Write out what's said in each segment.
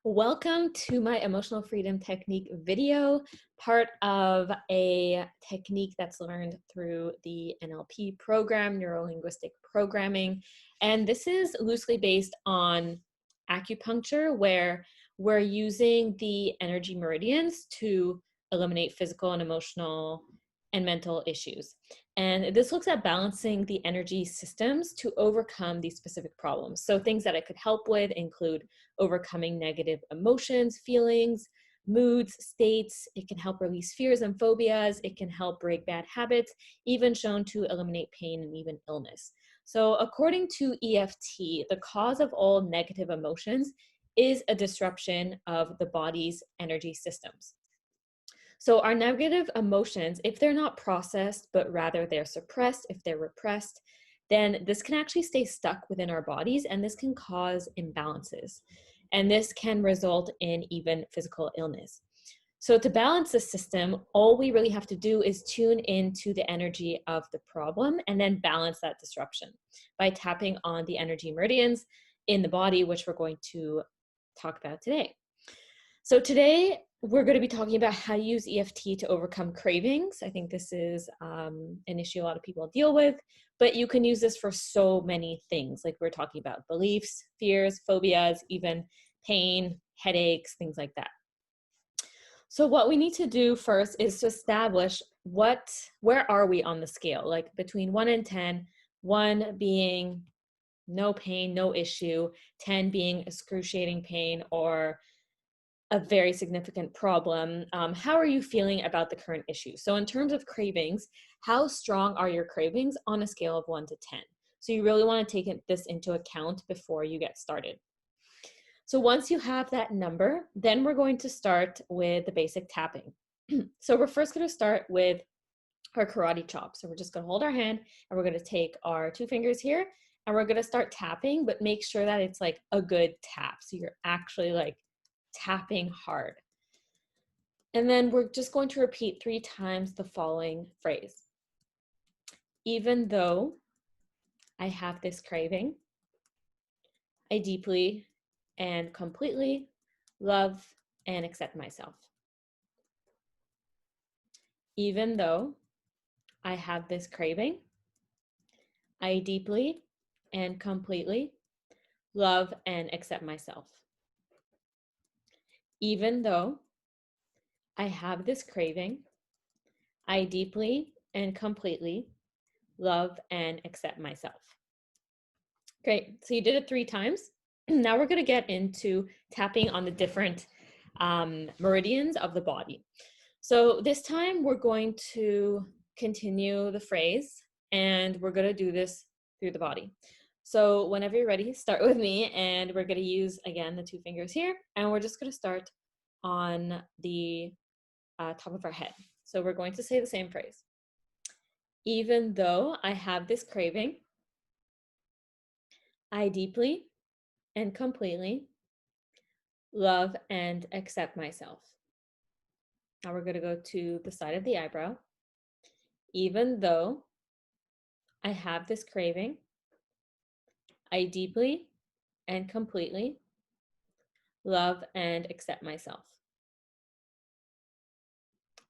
Welcome to my emotional freedom technique video, part of a technique that's learned through the NLP program, neuro-linguistic programming. And this is loosely based on acupuncture, where we're using the energy meridians to eliminate physical and emotional and mental issues. And this looks at balancing the energy systems to overcome these specific problems. So things that it could help with include overcoming negative emotions, feelings, moods, states. It can help release fears and phobias. It can help break bad habits, even shown to eliminate pain and even illness. So according to EFT, the cause of all negative emotions is a disruption of the body's energy systems. So our negative emotions, if they're not processed, but rather they're suppressed, if they're repressed, then this can actually stay stuck within our bodies, and this can cause imbalances. And this can result in even physical illness. So to balance the system, all we really have to do is tune into the energy of the problem and then balance that disruption by tapping on the energy meridians in the body, which we're going to talk about today. So today we're going to be talking about how to use EFT to overcome cravings. I think this is an issue a lot of people deal with, but you can use this for so many things. Like we're talking about beliefs, fears, phobias, even pain, headaches, things like that. So what we need to do first is to establish where are we on the scale, like between 1 and 10, 1 being no pain, no issue, 10 being excruciating pain or a very significant problem. How are you feeling about the current issue? So in terms of cravings, how strong are your cravings on a scale of 1 to 10? So you really want to take this into account before you get started. So once you have that number, then we're going to start with the basic tapping. So we're first going to start with our karate chop. So we're just going to hold our hand and we're going to take our 2 fingers here and we're going to start tapping, but make sure that it's like a good tap. So you're actually like tapping hard. And then we're just going to repeat 3 times the following phrase. Even though I have this craving, I deeply and completely love and accept myself. Even though I have this craving, I deeply and completely love and accept myself. Even though I have this craving, I deeply and completely love and accept myself. Great, so you did it 3 times. Now we're going to get into tapping on the different meridians of the body. So this time we're going to continue the phrase and we're going to do this through the body. So whenever you're ready, start with me and we're going to use, again, the 2 fingers here and we're just going to start on the top of our head. So we're going to say the same phrase. Even though I have this craving, I deeply and completely love and accept myself. Now we're going to go to the side of the eyebrow. Even though I have this craving, I deeply and completely love and accept myself.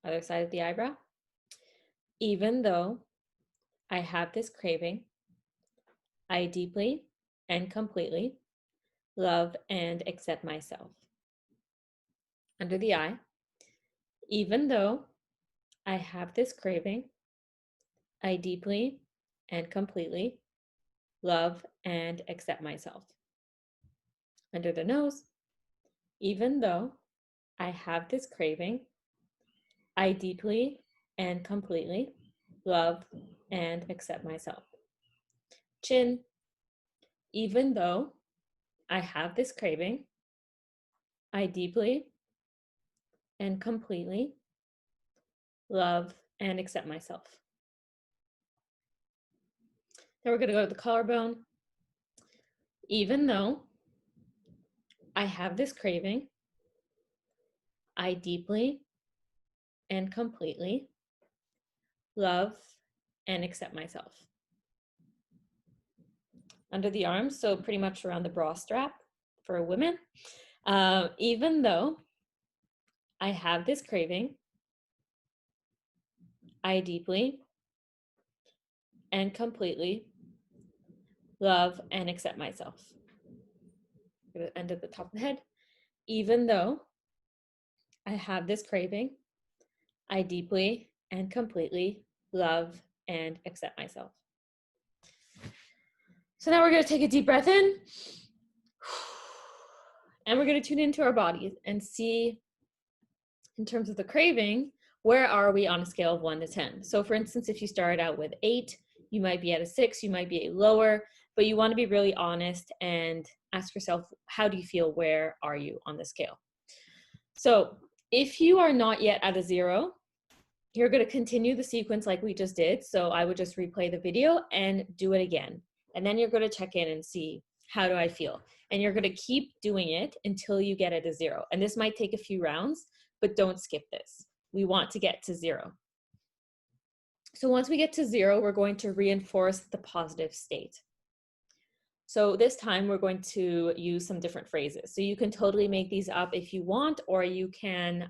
Other side of the eyebrow. Even though I have this craving, I deeply and completely love and accept myself. Under the eye. Even though I have this craving, I deeply and completely love and accept myself. Under the nose. Even though I have this craving, I deeply and completely love and accept myself. Chin. Even though I have this craving, I deeply and completely love and accept myself. Now we're going to go to the collarbone. Even though I have this craving, I deeply and completely love and accept myself. Under the arms, so pretty much around the bra strap for women. Even though I have this craving, I deeply and completely love and accept myself. End at the top of the head. Even though I have this craving, I deeply and completely love and accept myself. So now we're going to take a deep breath in. And we're going to tune into our bodies and see, in terms of the craving, where are we on a scale of 1 to 10? So for instance, if you started out with 8, you might be at a 6, you might be a lower, but you want to be really honest and ask yourself, how do you feel? Where are you on the scale? So if you are not yet at a 0, you're going to continue the sequence like we just did. So I would just replay the video and do it again. And then you're going to check in and see, how do I feel? And you're going to keep doing it until you get at a 0. And this might take a few rounds, but don't skip this. We want to get to 0. So once we get to 0, we're going to reinforce the positive state. So this time we're going to use some different phrases. So you can totally make these up if you want, or you can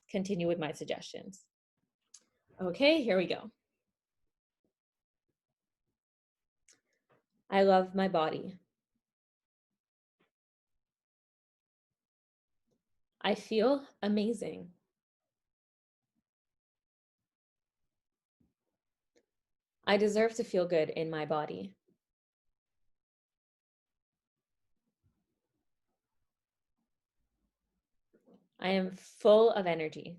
continue with my suggestions. Okay, here we go. I love my body. I feel amazing. I deserve to feel good in my body. I am full of energy.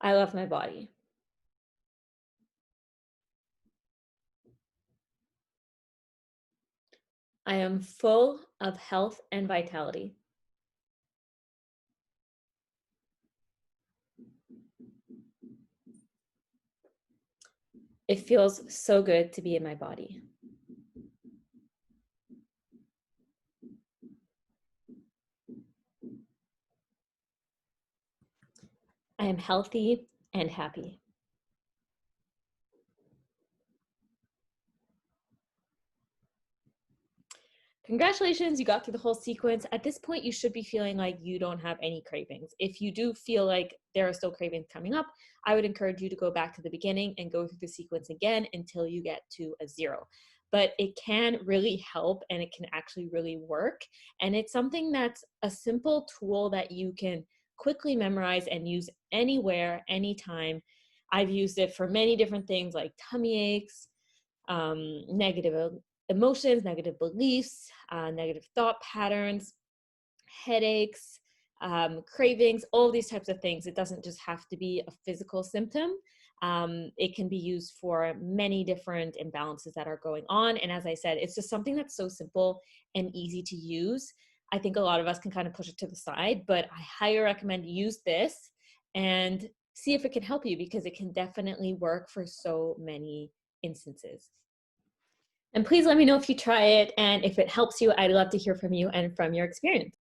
I love my body. I am full of health and vitality. It feels so good to be in my body. I am healthy and happy. Congratulations, you got through the whole sequence. At this point, you should be feeling like you don't have any cravings. If you do feel like there are still cravings coming up, I would encourage you to go back to the beginning and go through the sequence again until you get to a 0. But it can really help, and it can actually really work. And it's something that's a simple tool that you can quickly memorize and use anywhere, anytime. I've used it for many different things like tummy aches, negative emotions, negative beliefs, negative thought patterns, headaches, cravings, all these types of things. It doesn't just have to be a physical symptom. It can be used for many different imbalances that are going on. And as I said, it's just something that's so simple and easy to use. I think a lot of us can kind of push it to the side, but I highly recommend use this and see if it can help you, because it can definitely work for so many instances. And please let me know if you try it, and if it helps you, I'd love to hear from you and from your experience.